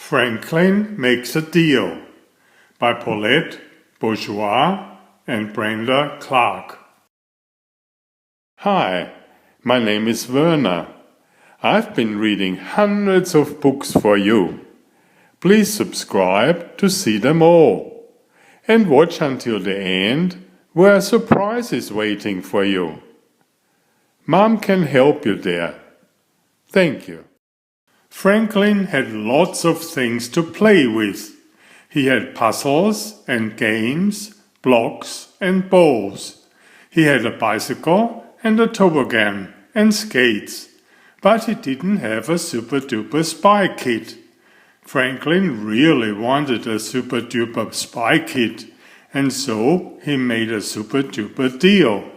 Franklin Makes a Deal by Paulette Bourgeois and Brenda Clark. Hi, my name is Werner. I've been reading hundreds of books for you. Please subscribe to see them all. And watch until the end, where a surprise is waiting for you. Mom can help you there. Thank you. Franklin had lots of things to play with. He had puzzles and games, blocks and balls. He had a bicycle and a toboggan and skates. But he didn't have a super-duper spy kit. Franklin really wanted a super-duper spy kit, and so he made a super-duper deal.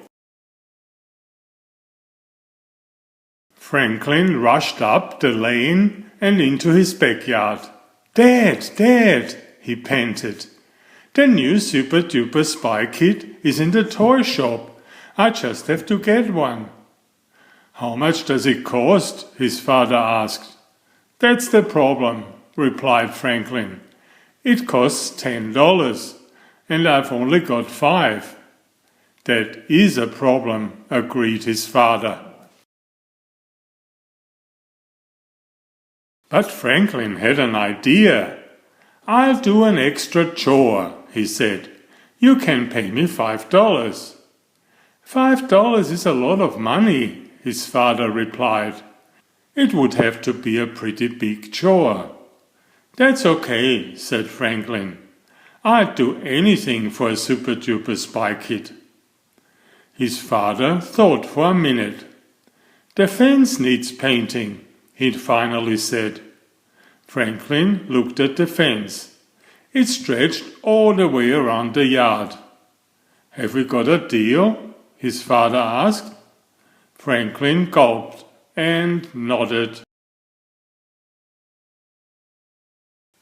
Franklin rushed up the lane and into his backyard. "Dad, Dad," he panted. "The new super-duper spy kit is in the toy shop. I just have to get one." "How much does it cost?" his father asked. "That's the problem," replied Franklin. "It costs $10, and I've only got 5. "That is a problem," agreed his father. But Franklin had an idea. "I'll do an extra chore," he said. "You can pay me $5. $5 is a lot of money," his father replied. "It would have to be a pretty big chore." "That's okay," said Franklin. "I'd do anything for a super-duper spy kit." His father thought for a minute. "The fence needs painting," he finally said. Franklin looked at the fence. It stretched all the way around the yard. "Have we got a deal?" his father asked. Franklin gulped and nodded.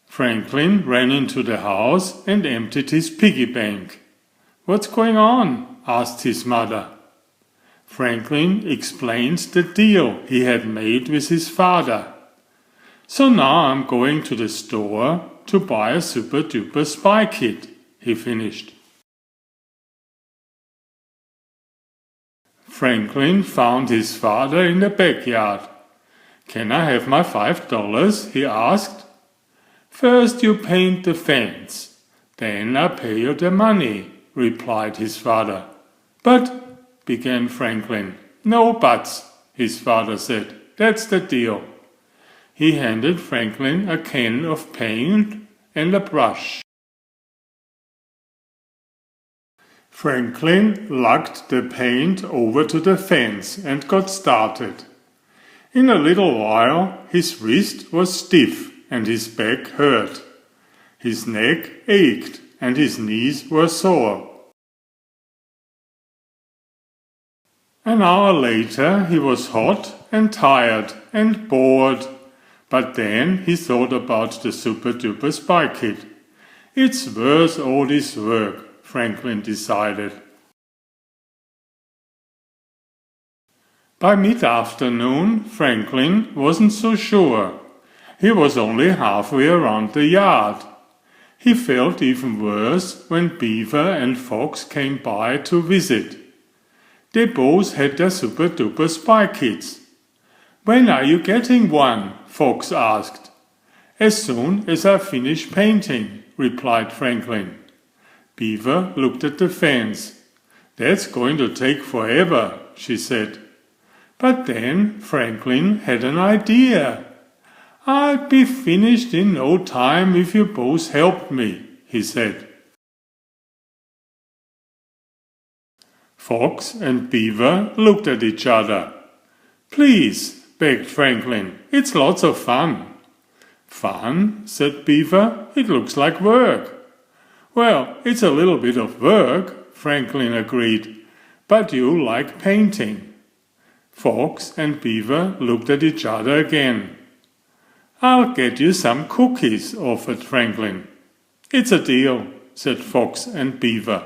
Franklin ran into the house and emptied his piggy bank. "What's going on?" asked his mother. Franklin explained the deal he had made with his father. "So now I'm going to the store to buy a super-duper spy kit," he finished. Franklin found his father in the backyard. "Can I have my $5? he asked. "First you paint the fence, then I pay you the money," replied his father. "But," began Franklin. "No buts," his father said. "That's the deal." He handed Franklin a can of paint and a brush. Franklin lugged the paint over to the fence and got started. In a little while his wrist was stiff and his back hurt. His neck ached and his knees were sore. An hour later he was hot and tired and bored. But then he thought about the super-duper spy kit. "It's worth all this work," Franklin decided. By mid-afternoon, Franklin wasn't so sure. He was only halfway around the yard. He felt even worse when Beaver and Fox came by to visit. They both had their super-duper spy kits. "When are you getting one?" Fox asked. "As soon as I finish painting," replied Franklin. Beaver looked at the fence. "That's going to take forever," she said. But then Franklin had an idea. "I'd be finished in no time if you both helped me," he said. Fox and Beaver looked at each other. "Please," begged Franklin, "it's lots of fun." "Fun?" said Beaver. "It looks like work." "Well, it's a little bit of work," Franklin agreed, "but you like painting." Fox and Beaver looked at each other again. "I'll get you some cookies," offered Franklin. "It's a deal," said Fox and Beaver.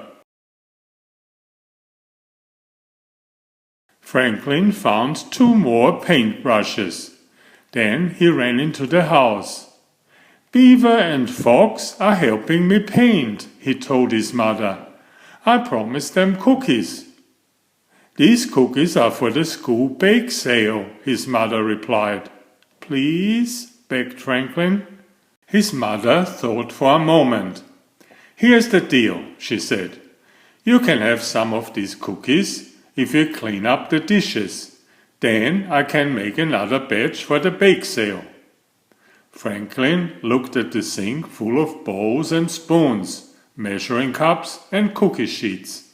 Franklin found 2 more paintbrushes. Then he ran into the house. Beaver and Fox are helping me paint, he told his mother. I promised them cookies. These cookies are for the school bake sale, his mother replied. Please, begged Franklin. His mother thought for a moment. Here's the deal, she said. You can have some of these cookies if you clean up the dishes. Then I can make another batch for the bake sale. Franklin looked at the sink full of bowls and spoons, measuring cups and cookie sheets.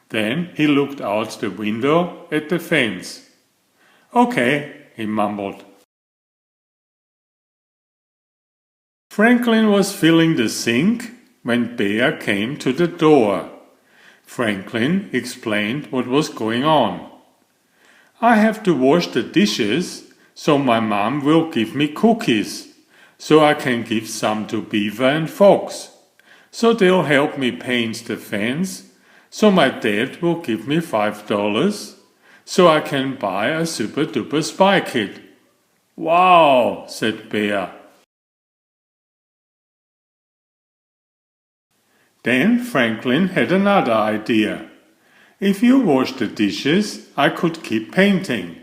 Then he looked out the window at the fence. Okay, he mumbled. Franklin was filling the sink when Bear came to the door. Franklin explained what was going on. I have to wash the dishes, so my mom will give me cookies, so I can give some to Beaver and Fox. So they'll help me paint the fence, so my dad will give me $5, so I can buy a Super Duper Spy Kit. Wow, said Bear. Then Franklin had another idea. If you wash the dishes, I could keep painting.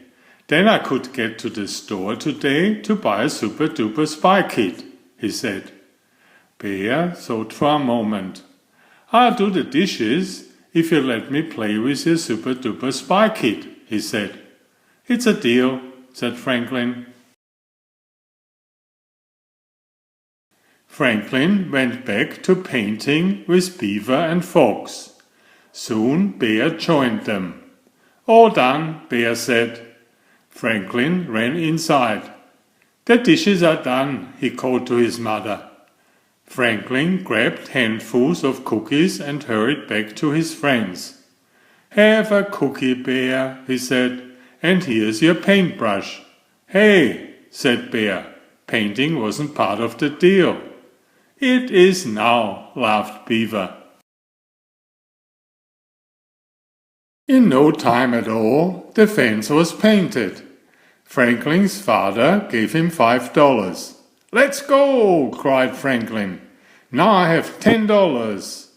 Then I could get to the store today to buy a Super Duper Spy Kit, he said. Bear thought for a moment. I'll do the dishes if you let me play with your Super Duper Spy Kit, he said. It's a deal, said Franklin. Franklin went back to painting with Beaver and Fox. Soon Bear joined them. All done, Bear said. Franklin ran inside. The dishes are done, he called to his mother. Franklin grabbed handfuls of cookies and hurried back to his friends. Have a cookie, Bear, he said, and here's your paintbrush. Hey, said Bear, painting wasn't part of the deal. It is now, laughed Beaver. In no time at all, the fence was painted. Franklin's father gave him $5. Let's go, cried Franklin. Now I have $10.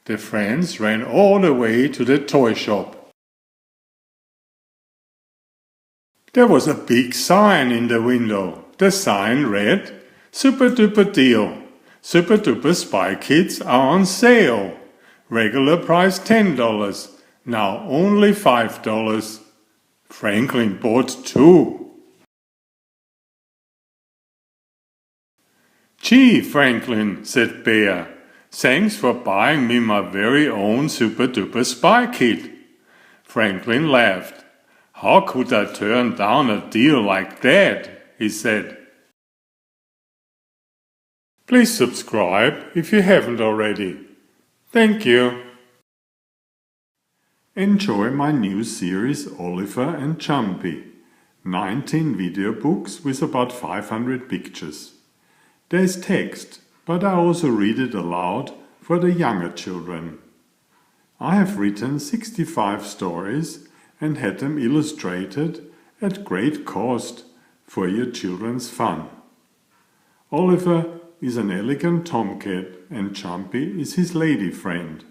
The friends ran all the way to the toy shop. There was a big sign in the window. The sign read, Super Duper Deal. Super Duper Spy Kits are on sale. Regular price $10. Now only $5. Franklin bought 2. Gee, Franklin, said Bear, thanks for buying me my very own Super Duper Spy Kit. Franklin laughed. How could I turn down a deal like that? He said. Please subscribe if you haven't already. Thank you. Enjoy my new series Oliver and Jumpy. 19 video books with about 500 pictures. There is text, but I also read it aloud for the younger children. I have written 65 stories and had them illustrated at great cost for your children's fun. Oliver is an elegant tomcat and Jumpy is his lady friend.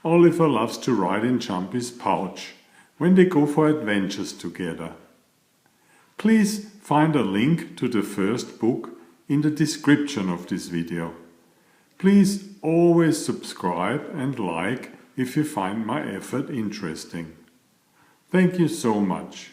Oliver loves to ride in Jumpy's pouch when they go for adventures together. Please find a link to the first book in the description of this video. Please always subscribe and like if you find my effort interesting. Thank you so much.